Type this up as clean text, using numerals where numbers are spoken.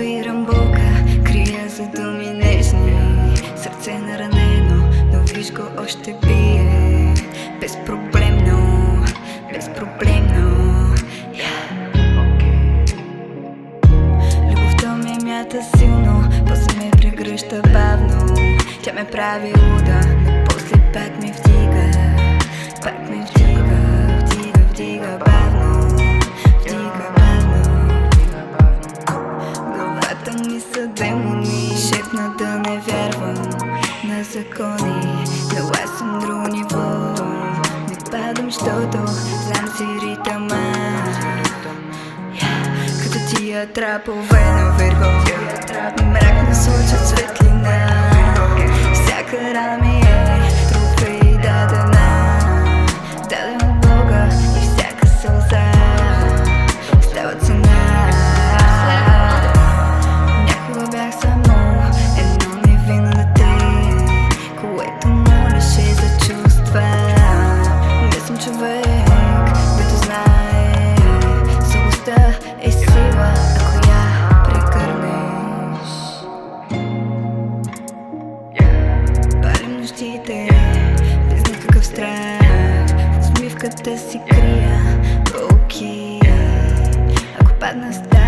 Събирам болка, крия за думи нежни. Сърце наранено, но виж го още бие. Безпроблемно, безпроблемно. Любовта ми мята силно, после ме прегръща бавно. Тя ме прави луда, но после пак ме вдига. Пак ме вдига, вдига, вдига бавно. Вдига бавно. Главата ми са демони, шепна да не вярвам на закони. Но аз съм друго ниво. Не падам, щото знам си ритъма. Като тия трапове наверху, мрак насочат светлина. Всяка рана ми е трофей дадена. Дадена от Бога и всяка сълза става цена. Някога бях само едно невинно дете, което молеше за чувства. Не съм човек, който знае слабостта е сила, ако я прекърнеш. Палим нощите без никакъв страх, в усмивката си крия болки. Ако падна стая